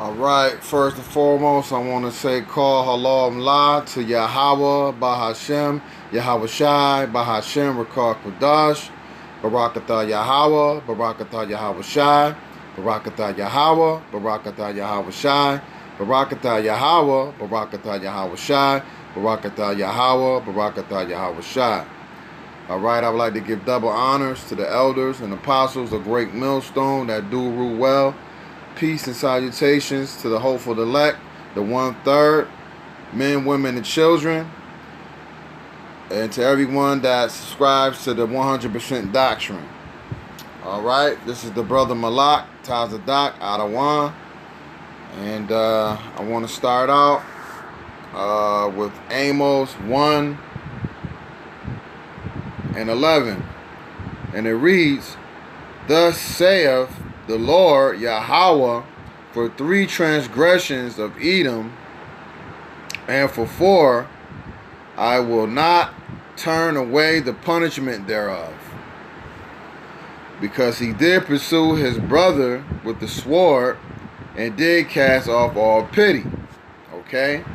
Alright, first and foremost, I want to say call halam la to Yahweh, Bahashem, Yahweh Shai, Bahashem, Rakar Kodash, Barakatah Yahweh, Barakatah Yahweh Shai, Barakatah Yahweh, Barakatah Yahweh Shai, Barakatah Yahweh, Barakatah Yahweh Shai, Barakatah Yahweh, Barakatah Yahweh Shai. Alright, I would like to give double honors to the elders and apostles of Great Millstone that do rule well. Peace and salutations to the hopeful elect, the 1/3, men, women, and children, and to everyone that subscribes to the 100% doctrine. Alright, this is the brother Malak, Tazadak, Adawan, and I want to start out with Amos 1:11, and it reads, "Thus saith the Lord Yahweh, for 3 transgressions of Edom, and for 4, I will not turn away the punishment thereof, because he did pursue his brother with the sword, and did cast off all pity." Okay?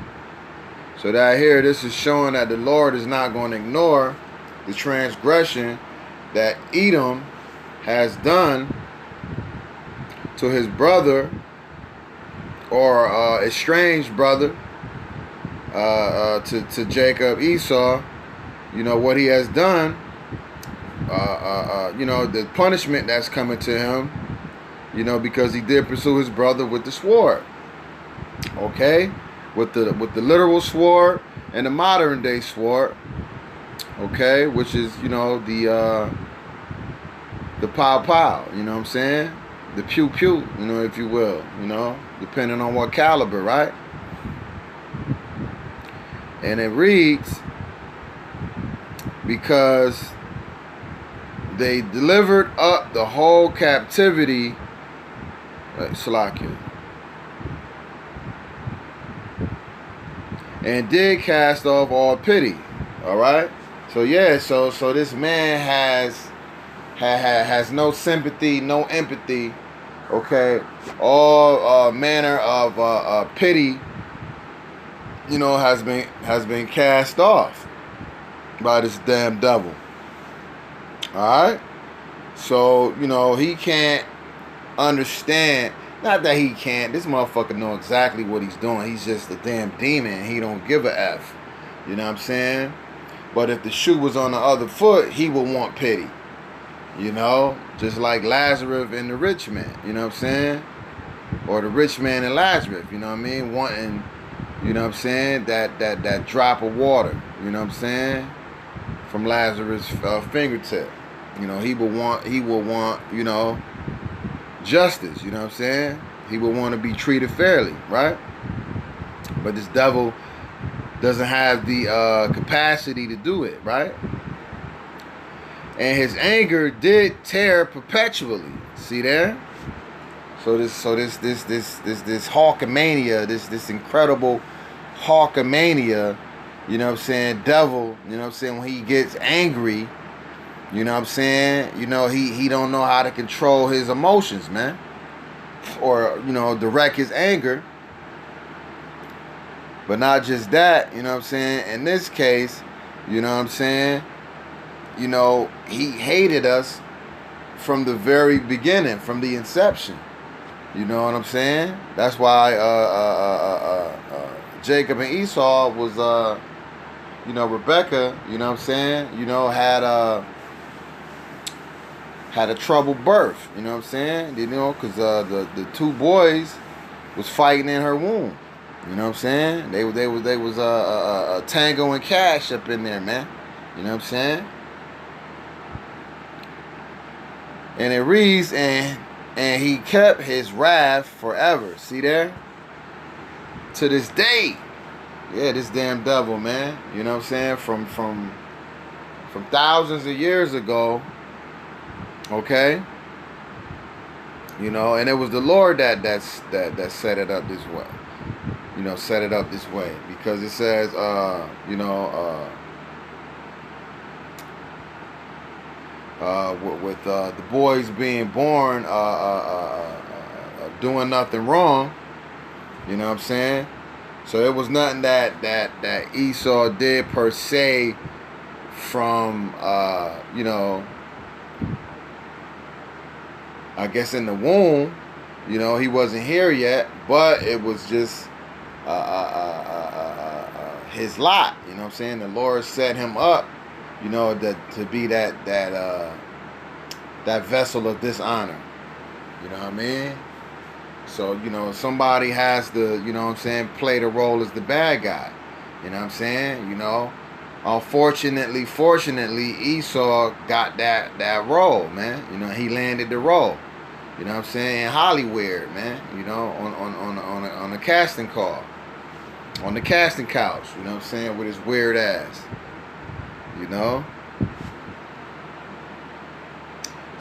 So that here, this is showing that the Lord is not going to ignore the transgression that Edom has done to his brother, or estranged brother, to Jacob, Esau. You know what he has done. You know the punishment that's coming to him. You know, because he did pursue his brother with the sword. Okay, with the literal sword and the modern day sword. Okay, which is, you know, the pow pow. You know what I'm saying? The pew pew, you know, if you will, you know, depending on what caliber, right? And it reads, because they delivered up the whole captivity, Salakia, and did cast off all pity. All right, so yeah, so this man has no sympathy, no empathy. Okay, all manner of pity, you know, has been cast off by this damn devil. All right, so you know he can't understand. Not that he can't. This motherfucker know exactly what he's doing. He's just a damn demon. He don't give a f. You know what I'm saying? But if the shoe was on the other foot, he would want pity. You know, just like Lazarus and the rich man, you know what I'm saying? Or the rich man and Lazarus, you know what I mean? Wanting, you know what I'm saying, that drop of water, you know what I'm saying? From Lazarus' fingertip. You know, he will want, you know, justice, you know what I'm saying? He will want to be treated fairly, right? But this devil doesn't have the capacity to do it, right? And his anger did tear perpetually. See there? So this Hawkamania, this incredible Hawkamania, you know what I'm saying, devil, you know what I'm saying, when he gets angry, you know what I'm saying, you know, he don't know how to control his emotions, man. Or, you know, direct his anger. But not just that, you know what I'm saying, in this case, you know what I'm saying, you know, he hated us from the very beginning, from the inception. You know what I'm saying? That's why Jacob and Esau was, you know, Rebecca, you know what I'm saying, you know, had a troubled birth, you know what I'm saying? You know, because the 2 boys was fighting in her womb. You know what I'm saying? They was Tango and Cash up in there, man. You know what I'm saying? And it reads, and he kept his wrath forever. See there? To this day. Yeah, this damn devil, man. You know what I'm saying? From thousands of years ago. Okay? You know, and it was the Lord that set it up this way. You know, set it up this way. Because it says, you know, with the boys being born doing nothing wrong, You know what I'm saying? So it was nothing that Esau did per se from you know, I guess in the womb. You know, he wasn't here yet, but it was just his lot. You know what I'm saying? The Lord set him up, you know, to be that vessel of dishonor. You know what I mean? So, you know, somebody has to, you know what I'm saying, play the role as the bad guy. You know what I'm saying? You know, fortunately, Esau got that role, man. You know, he landed the role. You know what I'm saying? In Hollywood, man. You know, on a casting call. On the casting couch. You know what I'm saying? With his weird ass. You know?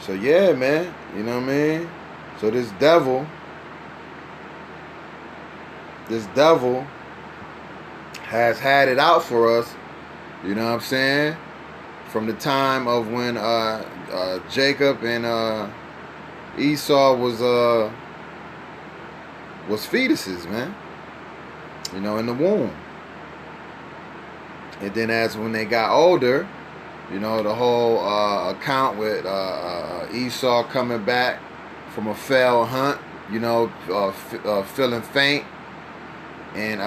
So, yeah, man. You know what I mean? So, this devil has had it out for us. You know what I'm saying? From the time of when Jacob and Esau was fetuses, man. You know, in the womb. And then as when they got older, you know, the whole account with Esau coming back from a fell hunt, you know, feeling faint and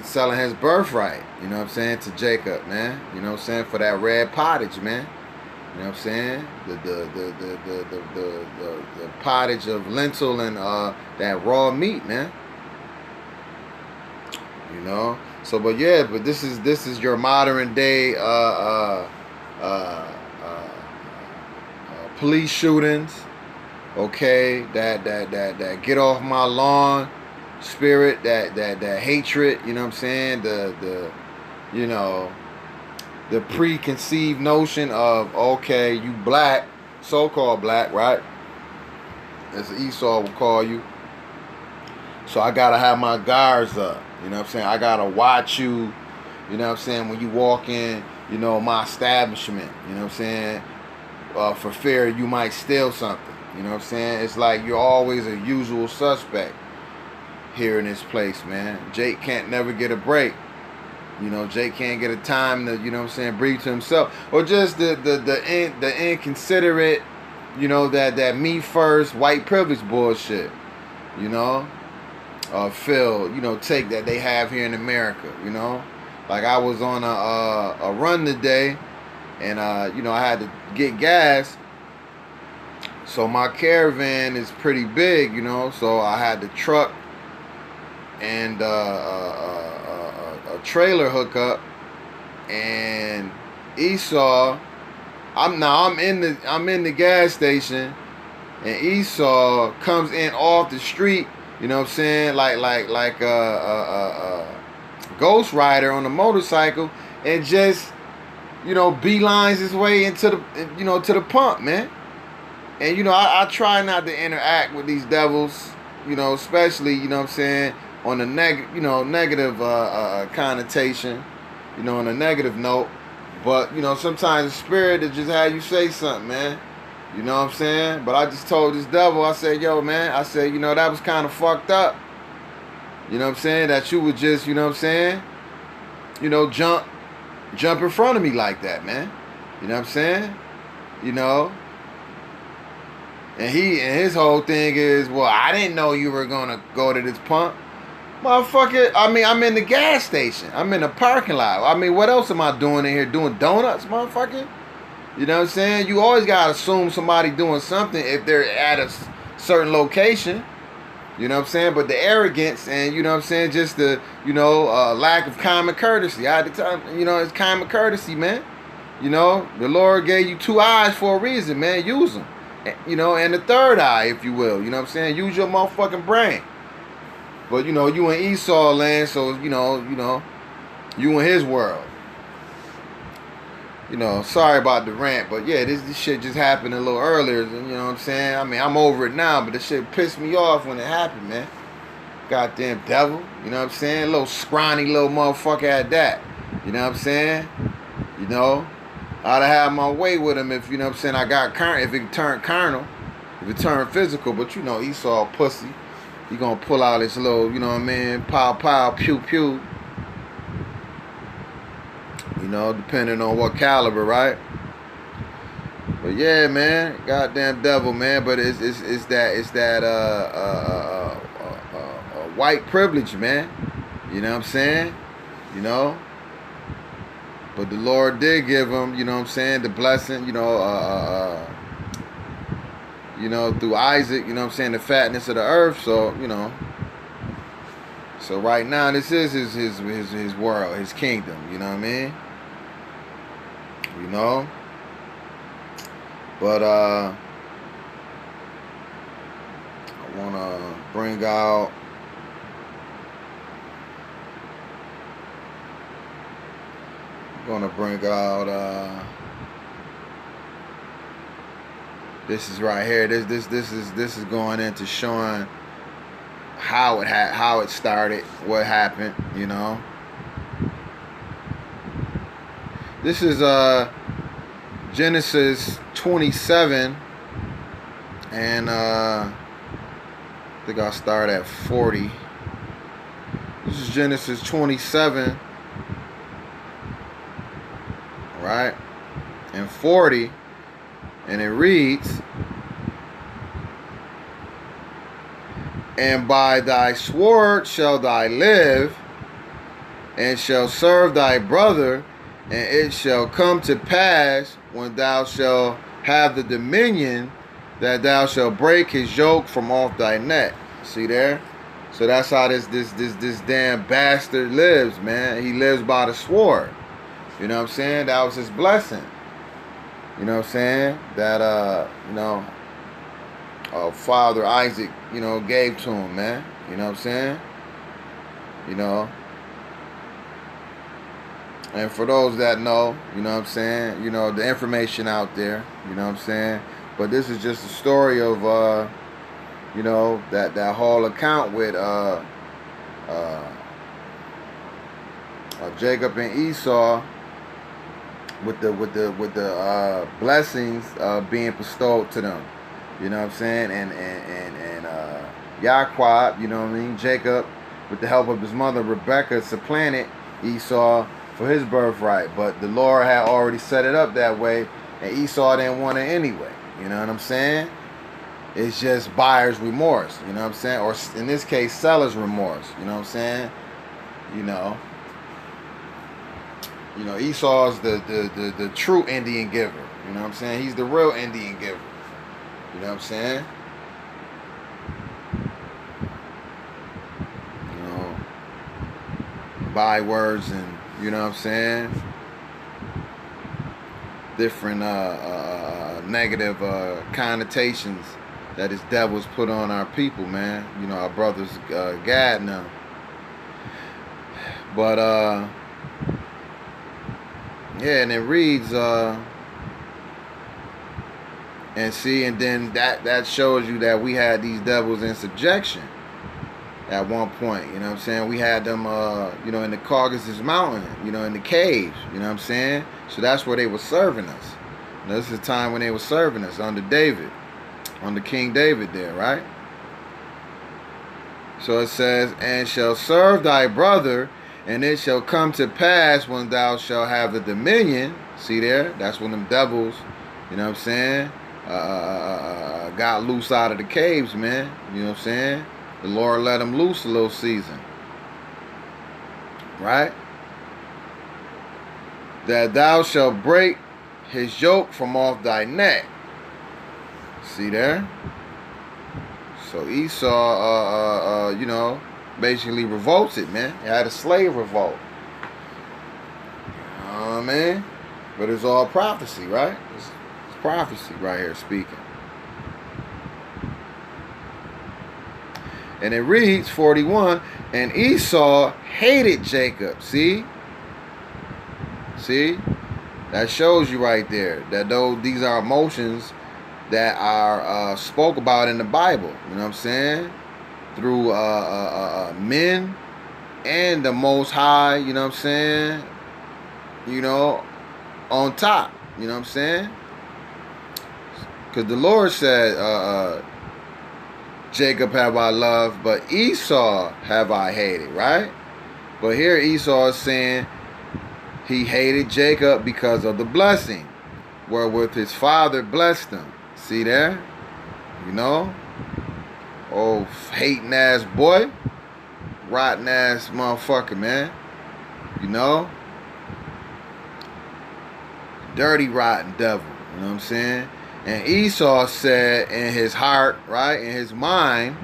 selling his birthright, you know what I'm saying, to Jacob, man. You know what I'm saying, for that red pottage, man. You know what I'm saying? The pottage of lentil and that raw meat, man. You know? So, but yeah, but this is your modern day police shootings, okay? That get off my lawn spirit, that hatred, you know what I'm saying? The you know, the preconceived notion of, okay, you black, so-called black, right? As Esau will call you. So I gotta have my guards up. You know what I'm saying? I gotta watch you, you know what I'm saying, when you walk in, you know, my establishment, you know what I'm saying? For fear you might steal something. You know what I'm saying? It's like you're always a usual suspect here in this place, man. Jake can't never get a break. You know, Jake can't get a time to, you know what I'm saying, breathe to himself. Or just the inconsiderate, you know, that me first white privilege bullshit. You know? Feel, you know, take that they have here in America, you know? Like I was on a run today and you know, I had to get gas. So my caravan is pretty big, you know, so I had the truck and a trailer hookup, and Esau, I'm in the gas station, and Esau comes in off the street, you know what I'm saying, like Ghost Rider on a motorcycle, and just, you know, beelines his way into the, you know, to the pump, man. And you know, I try not to interact with these devils, you know, especially, you know what I'm saying, on a negative connotation, you know, on a negative note. But, you know, sometimes the spirit is just how you say something, man. You know what I'm saying? But I just told this devil, I said, yo, man, I said, you know, that was kind of fucked up. You know what I'm saying? That you would just, you know what I'm saying, you know, jump in front of me like that, man. You know what I'm saying? You know? And his whole thing is, well, I didn't know you were gonna go to this pump. Motherfucker, I mean, I'm in the gas station. I'm in the parking lot. I mean, what else am I doing in here? Doing donuts, motherfucker? You know what I'm saying? You always gotta assume somebody doing something if they're at a certain location. You know what I'm saying? But the arrogance and, you know what I'm saying, just the, you know, lack of common courtesy. I had to tell, you know, it's common courtesy, man. You know, the Lord gave you 2 eyes for a reason, man. Use them. You know, and the third eye, if you will. You know what I'm saying? Use your motherfucking brain. But, you know, you in Esau land, so, you know, you in his world. You know, sorry about the rant, but yeah, this shit just happened a little earlier, you know what I'm saying? I mean, I'm over it now, but this shit pissed me off when it happened, man. Goddamn devil, you know what I'm saying? Little scrawny little motherfucker at that. You know what I'm saying? You know, I'd have had my way with him if, you know what I'm saying, if it turned carnal, if it turned physical, but you know, Esau pussy. he gonna pull out his little, you know what I mean, pow pow, pew pew. You know, depending on what caliber, right? But yeah, man, goddamn devil, man. But it's that white privilege, man. You know what I'm saying? You know. But the Lord did give him, you know what I'm saying, the blessing, through Isaac, you know what I'm saying, the fatness of the earth. So, you know. So right now, this is his world, his kingdom. You know what I mean? You know. But I wanna bring out. Gonna bring out. This is right here. This is going into showing how it started, what happened. You know. This is Genesis 27, and I think I'll start at 40. This is Genesis 27, right? And 40, and it reads, "And by thy sword shall thou live, and shall serve thy brother, and it shall come to pass when thou shalt have the dominion that thou shalt break his yoke from off thy neck." See there? So that's how this damn bastard lives, man. He lives by the sword. You know what I'm saying? That was his blessing. You know what I'm saying? That Father Isaac, you know, gave to him, man. You know what I'm saying? You know. And for those that know, you know what I'm saying, you know, the information out there, you know what I'm saying? But this is just a story of, you know, that whole account with Jacob and Esau with the blessings being bestowed to them. You know what I'm saying? And Yaquab, you know what I mean? Jacob, with the help of his mother Rebecca, supplanted Esau for his birthright, but the Lord had already set it up that way, and Esau didn't want it anyway. You know what I'm saying? It's just buyer's remorse. You know what I'm saying? Or in this case, seller's remorse. You know what I'm saying? You know Esau's the true Indian giver. You know what I'm saying? He's the real Indian giver. You know what I'm saying? You know, bywords and, you know what I'm saying, different negative connotations that his devils put on our people, man. You know, our brothers, Gad now. But yeah, and it reads and see, and then that shows you that we had these devils in subjection at one point. You know what I'm saying? We had them you know, in the Caucasus Mountain, you know, in the caves, you know what I'm saying? So that's where they were serving us. Now, this is the time when they were serving us under David, under King David there, right? So it says, "And shall serve thy brother, and it shall come to pass when thou shalt have the dominion." See there? That's when them devils, you know what I'm saying, got loose out of the caves, man. You know what I'm saying? The Lord let them loose a little season. Right? "That thou shalt break his yoke from off thy neck." See there? So Esau, you know, basically revolted, man. He had a slave revolt. You know what I mean? But it's all prophecy, right? It's prophecy right here speaking. And it reads 41, "And Esau hated Jacob." See? That shows you right there that these are emotions that are spoke about in the Bible. You know what I'm saying? Through men and the Most High. You know what I'm saying? You know, on top. You know what I'm saying? Because the Lord said, Jacob have I loved, but Esau have I hated, right? But here Esau is saying he hated Jacob because of the blessing, wherewith his father blessed him. See there? You know? Oh, hating ass boy. Rotten ass motherfucker, man. You know? Dirty, rotten devil. You know what I'm saying? And Esau said in his heart, right, in his mind,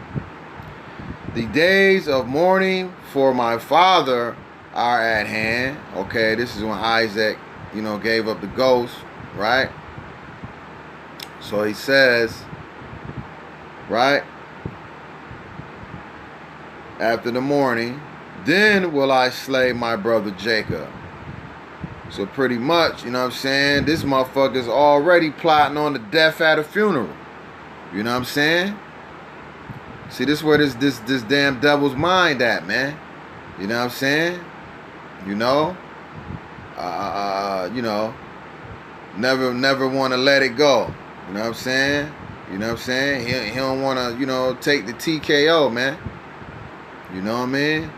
the days of mourning for my father are at hand. Okay, this is when Isaac, you know, gave up the ghost, right? So he says, right, after the morning, then will I slay my brother Jacob. So pretty much, you know what I'm saying, this motherfucker's already plotting on the death at a funeral. You know what I'm saying? See, this is where this damn devil's mind at, man. You know what I'm saying? You know? You know, never want to let it go. You know what I'm saying? You know what I'm saying? He don't want to, you know, take the TKO, man. You know what I mean?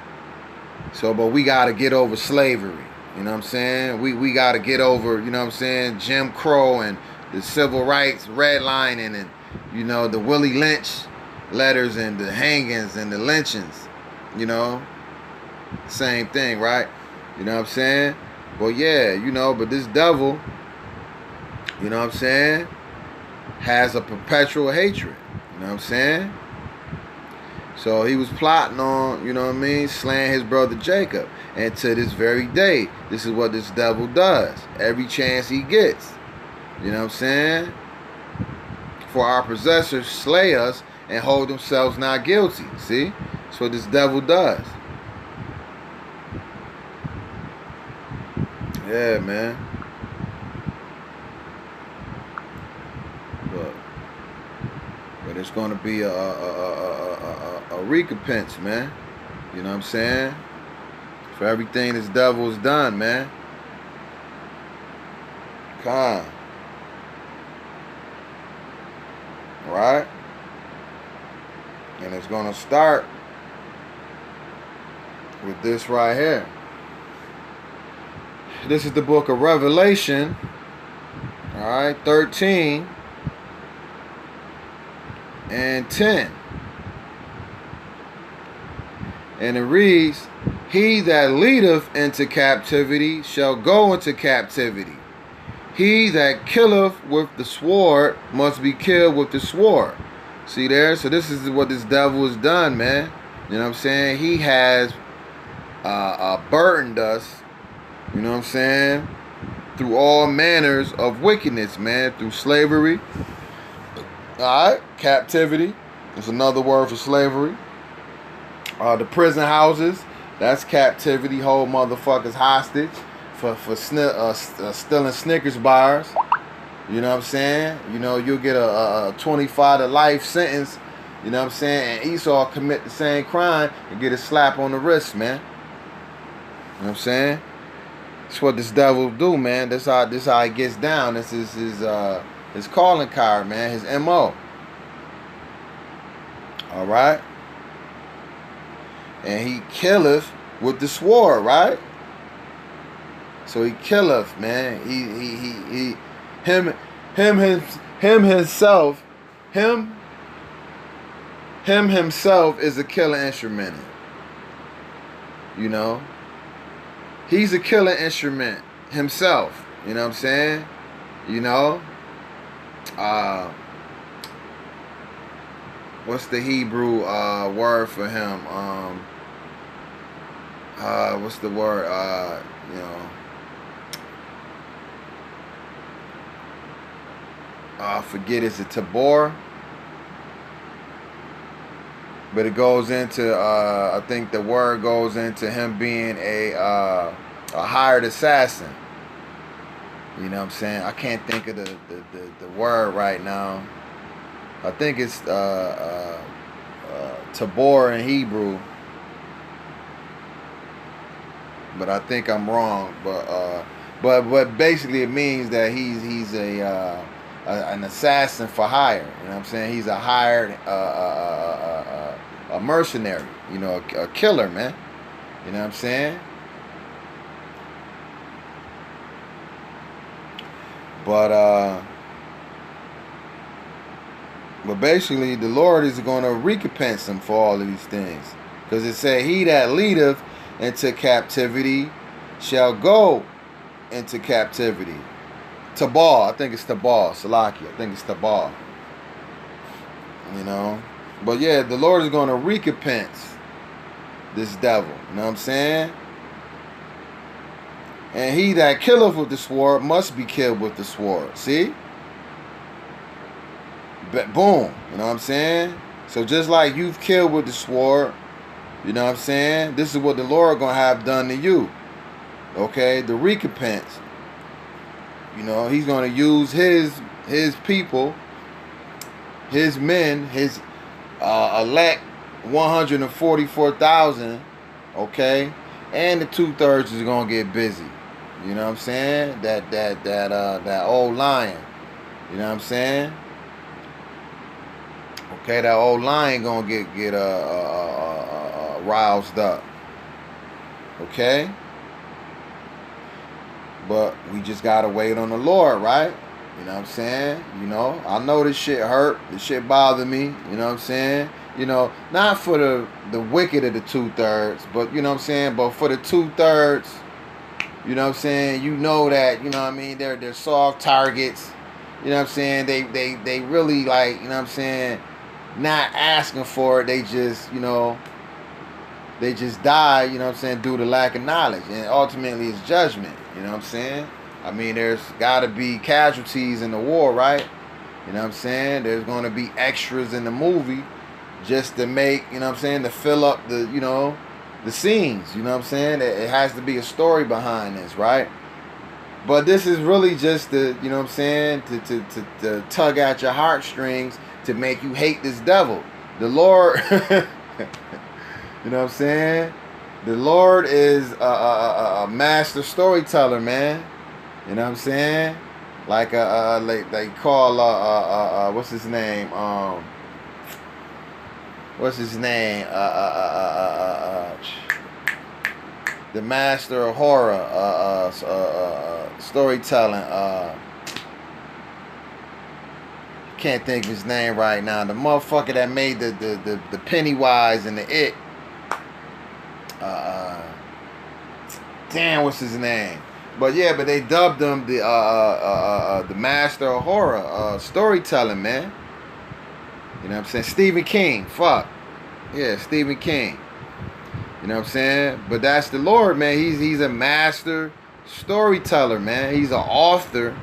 So, but we got to get over slavery. You know what I'm saying? We got to get over, you know what I'm saying, Jim Crow and the civil rights redlining and, you know, the Willie Lynch letters and the hangings and the lynchings. You know? Same thing, right? You know what I'm saying? Well, yeah, you know, but this devil, you know what I'm saying, has a perpetual hatred. You know what I'm saying? So he was plotting on, you know what I mean, slaying his brother Jacob. And to this very day, this is what this devil does. Every chance he gets. You know what I'm saying? For our possessors slay us and hold themselves not guilty. See? That's what this devil does. Yeah, man. But it's going to be a recompense, man. You know what I'm saying? For everything this devil's done, man. Con. Right? And it's going to start with this right here. This is the book of Revelation. All right, 13 and 10. And it reads, he that leadeth into captivity shall go into captivity. He that killeth with the sword must be killed with the sword. See there? So this is what this devil has done, man. You know what I'm saying? He has burdened us, you know what I'm saying, through all manners of wickedness, man. Through slavery. Alright? Captivity. That's another word for slavery. The prison houses. That's captivity. Hold motherfuckers hostage for stealing Snickers bars. You know what I'm saying? You know, you'll get a 25 to life sentence. You know what I'm saying? And Esau commit the same crime and get a slap on the wrist, man. You know what I'm saying? That's what this devil do, man. This how he gets down. This is his calling card, man. His MO. All right. And he killeth with the sword, right? So he killeth, man. Him himself is a killer instrument. You know? He's a killer instrument himself. You know what I'm saying? You know? What's the Hebrew word for him? What's the word? You know, I forget. Is it Tabor? But it goes into. I think the word goes into him being a hired assassin. You know what I'm saying? I can't think of the word right now. I think it's Tabor in Hebrew. But I think I'm wrong. But basically it means that he's an assassin for hire. You know what I'm saying? He's a hired a mercenary, you know, a killer, man. You know what I'm saying? But basically, the Lord is going to recompense him for all of these things. Because it said, he that leadeth into captivity shall go into captivity. Tabal, I think it's Tabal, Salaki, I think it's Tabal. You know? But yeah, the Lord is going to recompense this devil. You know what I'm saying? And he that killeth with the sword must be killed with the sword. See? But boom. You know what I'm saying? So just like you've killed with the sword, you know what I'm saying? This is what the Lord going to have done to you. Okay? The recompense. You know, he's going to use his people, his men, his elect 144,000, okay? And the 2/3 is going to get busy. You know what I'm saying? That old lion. You know what I'm saying? Okay, that old lion going to get roused up. Okay? But we just gotta wait on the Lord, right? You know what I'm saying? You know, I know this shit hurt. This shit bothered me. You know what I'm saying? You know, not for the wicked of the 2/3, but you know what I'm saying? But for the 2/3, you know what I'm saying? You know that, you know what I mean? They're soft targets. You know what I'm saying? They really like, you know what I'm saying? Not asking for it. They just, you know, they just die, you know what I'm saying, due to lack of knowledge. And ultimately it's judgment, you know what I'm saying? I mean, there's got to be casualties in the war, right? You know what I'm saying? There's going to be extras in the movie just to make, you know what I'm saying, to fill up the, you know, the scenes, you know what I'm saying? It has to be a story behind this, right? But this is really just to, you know what I'm saying, to tug at your heartstrings to make you hate this devil. The Lord... You know what I'm saying? The Lord is a master storyteller, man. You know what I'm saying? Like they call what's his name? What's his name? The master of horror storytelling. Can't think of his name right now. The motherfucker that made the Pennywise and the It. Damn, what's his name? But yeah, but they dubbed him the master of horror storytelling, man. You know what I'm saying? Stephen King. Fuck. Yeah, Stephen King. You know what I'm saying? But that's the Lord, man. He's a master storyteller, man. He's an author.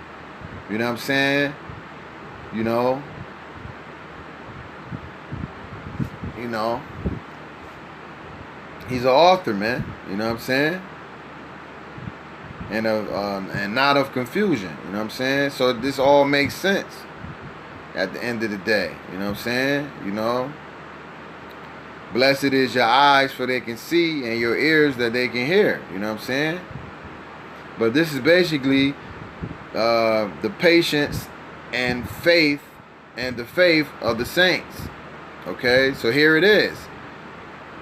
You know what I'm saying? You know. You know. He's an author, man. You know what I'm saying? And not of confusion. You know what I'm saying? So this all makes sense at the end of the day. You know what I'm saying? You know? Blessed is your eyes for they can see and your ears that they can hear. You know what I'm saying? But this is basically the patience and faith and the faith of the saints. Okay? So here it is.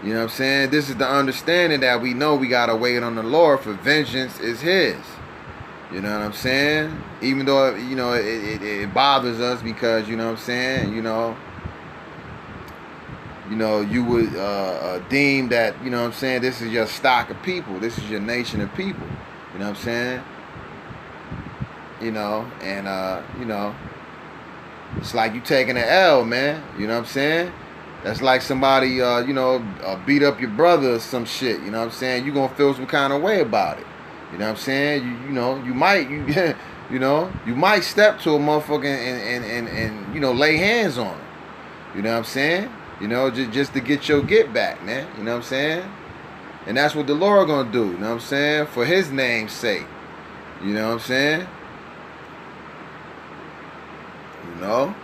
You know what I'm saying? This is the understanding that we know we got to wait on the Lord, for vengeance is his. You know what I'm saying? Even though, you know, it bothers us because, you know what I'm saying, you know, you would deem that, you know what I'm saying, this is your stock of people. This is your nation of people. You know what I'm saying? You know, and, you know, it's like you taking an L, man. You know what I'm saying? That's like somebody, you know, beat up your brother or some shit. You know what I'm saying? You're going to feel some kind of way about it. You know what I'm saying? You know, you might, you know, you might step to a motherfucker and you know, lay hands on him. You know what I'm saying? You know, just to get your get back, man. You know what I'm saying? And that's what the Lord going to do. You know what I'm saying? For his name's sake. You know what I'm saying? You know?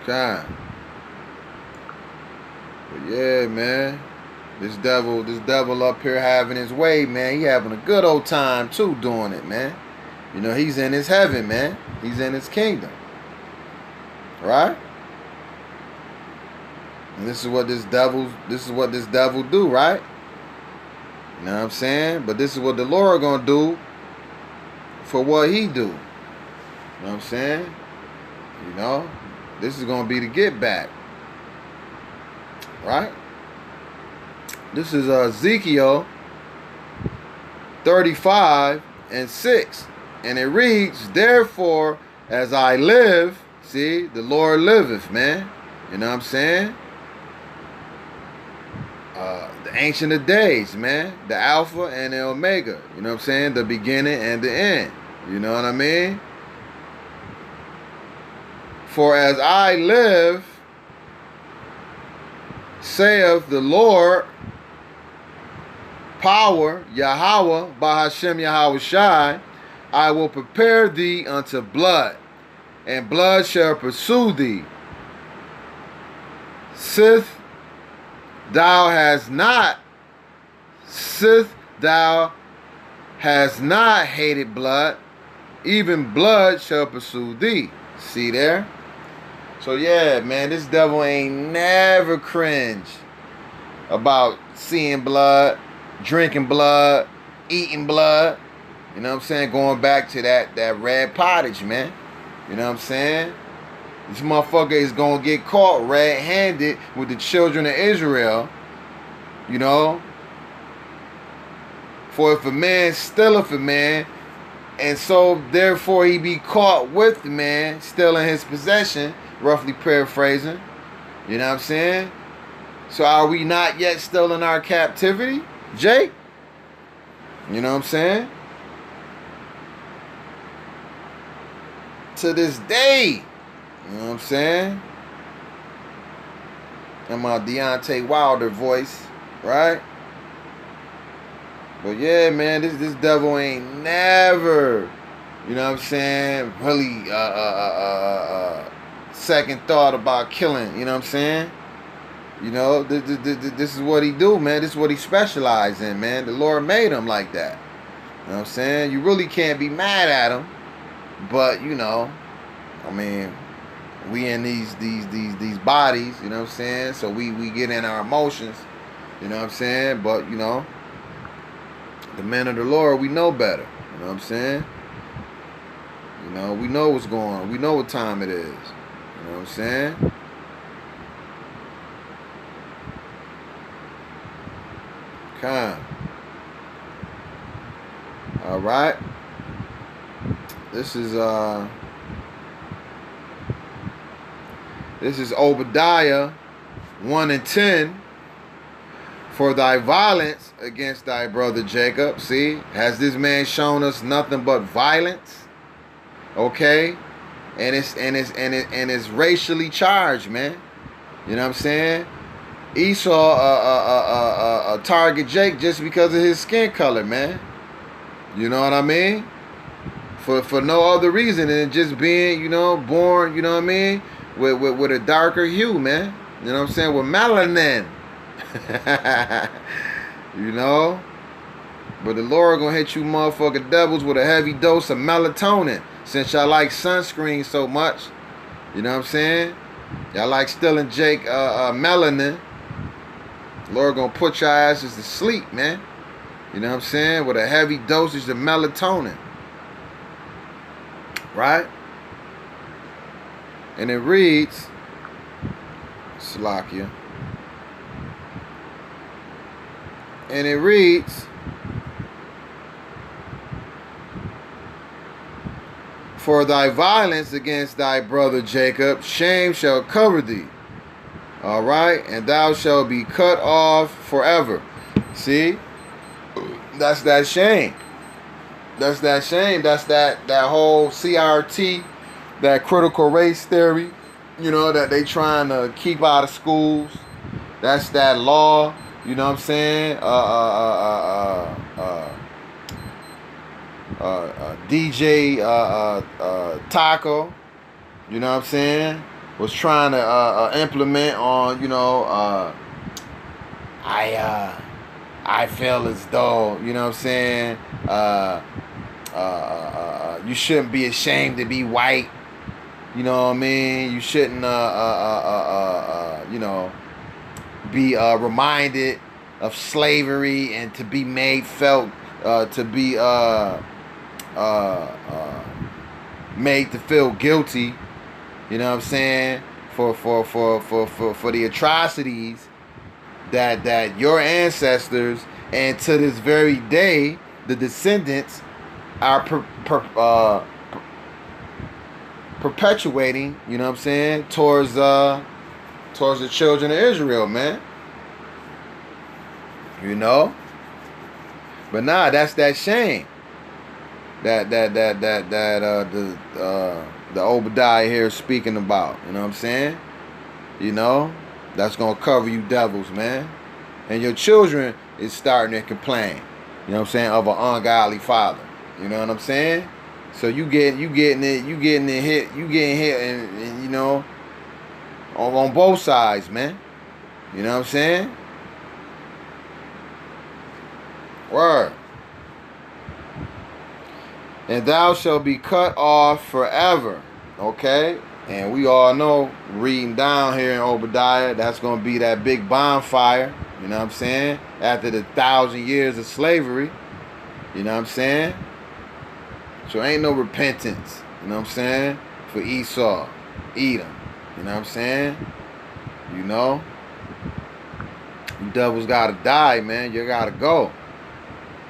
God. But yeah, man. This devil up here having his way, man. He having a good old time too doing it, man. You know, he's in his heaven, man. He's in his kingdom. Right? And this is what this devil do, right? You know what I'm saying? But this is what the Lord gonna do for what he do. You know what I'm saying? You know, this is gonna be the get back, right? This is Ezekiel 35:6, and it reads, "Therefore, as I live," see, the Lord liveth, man. You know what I'm saying? The Ancient of Days, man. The Alpha and the Omega. You know what I'm saying? The beginning and the end. You know what I mean? "For as I live, saith the Lord, power, Yahweh, Bahashem Yahweh Shai, I will prepare thee unto blood, and blood shall pursue thee. Sith thou hast not hated blood, even blood shall pursue thee." See there? So yeah, man, this devil ain't never cringe about seeing blood, drinking blood, eating blood. You know what I'm saying? Going back to that red pottage, man. You know what I'm saying? This motherfucker is gonna get caught red-handed with the children of Israel. You know? "For if a man stealeth a man, and so therefore he be caught with the man still in his possession," roughly paraphrasing. You know what I'm saying? So are we not yet still in our captivity, Jake? You know what I'm saying? To this day. You know what I'm saying? In my Deontay Wilder voice, right? But yeah, man, this devil ain't never, you know what I'm saying, really second thought about killing, you know what I'm saying? You know, this is what he do, man. This is what he specializes in, man. The Lord made him like that. You know what I'm saying? You really can't be mad at him. But, you know, I mean, we in these bodies, you know what I'm saying? So we get in our emotions, you know what I'm saying? But, you know, the men of the Lord, we know better, you know what I'm saying? You know, we know what's going on. We know what time it is, you know what I'm saying? Kind. All right. This is Obadiah 1:10. "For thy violence against thy brother Jacob." See, has this man shown us nothing but violence? Okay, and it's racially charged, man. You know what I'm saying? Esau target Jake just because of his skin color, man. You know what I mean? For no other reason than just being, you know, born, you know what I mean, with a darker hue, man. You know what I'm saying? With melanin. You know? But the Lord gonna hit you motherfucking devils with a heavy dose of melatonin, since y'all like sunscreen so much. You know what I'm saying? Y'all like stealing Jake melanin. Lord gonna put your asses to sleep, man. You know what I'm saying? With a heavy dosage of melatonin. Right? And it reads, Salakia. And it reads, "For thy violence against thy brother Jacob, shame shall cover thee." All right? "And thou shalt be cut off forever." See? That's that shame. That's that shame. That's that whole CRT, that critical race theory, you know, that they trying to keep out of schools. That's that law, you know what I'm saying? DJ Taco, you know what I'm saying, was trying to implement on, you know, I feel as though, you know what I'm saying, you shouldn't be ashamed to be white. You know what I mean? You shouldn't, you know, be reminded of slavery and to be made felt to be made to feel guilty. You know what I'm saying? For the atrocities that your ancestors and to this very day the descendants are perpetuating, you know what I'm saying, towards the children of Israel, man. You know? But nah, that's that shame that the Obadiah here is speaking about. You know what I'm saying? You know? That's gonna cover you devils, man. And your children is starting to complain. You know what I'm saying, of an ungodly father. You know what I'm saying? So you getting hit, and you know, on both sides, man. You know what I'm saying? Word. And thou shalt be cut off forever. Okay? And we all know, reading down here in Obadiah, that's going to be that big bonfire. You know what I'm saying? After the 1,000 years of slavery. You know what I'm saying? So ain't no repentance. You know what I'm saying? For Esau, Edom. You know what I'm saying? You know? You devils got to die, man. You got to go.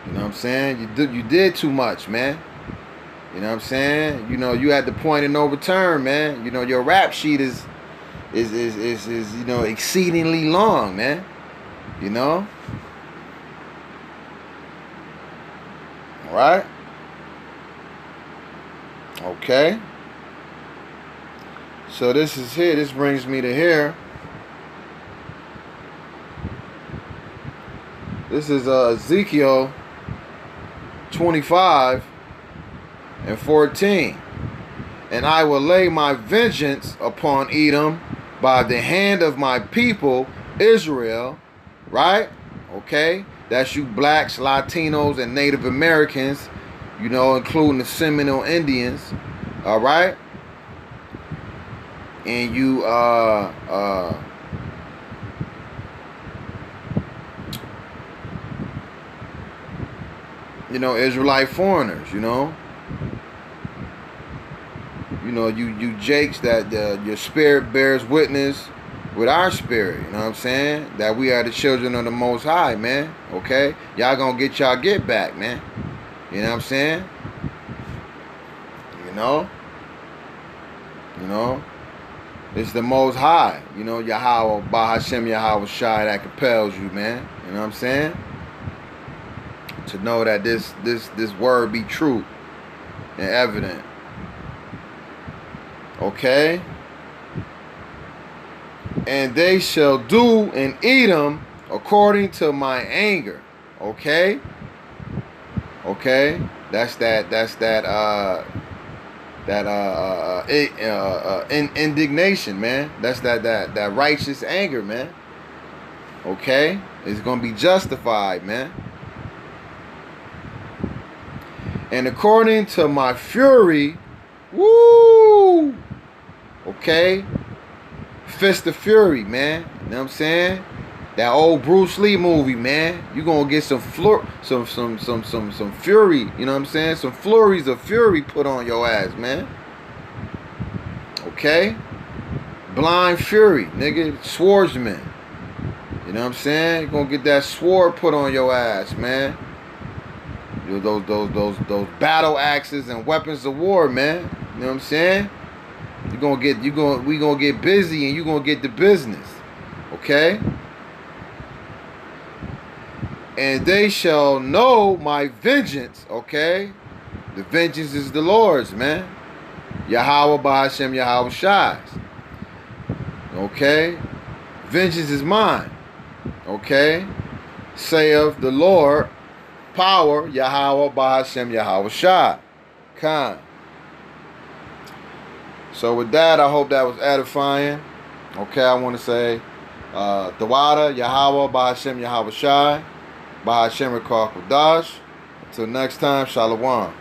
You know what I'm saying? You did too much, man. You know what I'm saying? You know, you at the point of no return, man. You know, your rap sheet is you know, exceedingly long, man. You know? All right? Okay. So this is here. This brings me to here. This is Ezekiel 25:14. And I will lay my vengeance upon Edom by the hand of my people Israel. Right? Okay? That's you blacks, Latinos, and Native Americans, you know, including the Seminole Indians. All right? And you you know, Israelite foreigners, you know. You know, you jakes that your spirit bears witness with our spirit, you know what I'm saying? That we are the children of the Most High, man. Okay? Y'all gonna get y'all get back, man. You know what I'm saying? You know? You know? It's the Most High, you know, Yahweh, Bahashem Yahweh Shai, that compels you, man. You know what I'm saying? To know that this word be true and evident. Okay? And they shall do in Edom according to my anger. Okay? Okay? That's indignation, man. That's that righteous anger, man. Okay? It's gonna be justified, man. And according to my fury, woo! Okay? Fist of Fury, man. You know what I'm saying? That old Bruce Lee movie, man. You gonna get some fury, you know what I'm saying? Some flurries of fury put on your ass, man. Okay? Blind fury, nigga. Swordsman. You know what I'm saying? You gonna get that sword put on your ass, man. Those battle axes and weapons of war, man. You know what I'm saying? We gonna get busy and you gonna get the business. Okay? And they shall know my vengeance, okay? The vengeance is the Lord's, man. Yahweh Bahashem Yahweh Shai's. Okay? Vengeance is mine. Okay? Saith the Lord, power, Yahweh Bahashem Yahweh Shai. Khan. So with that, I hope that was edifying. Okay, I want to say, Tawada, Yahweh Bahashem Yahweh Shai. Bahashem Rekar Kodash. Until next time, Shalom.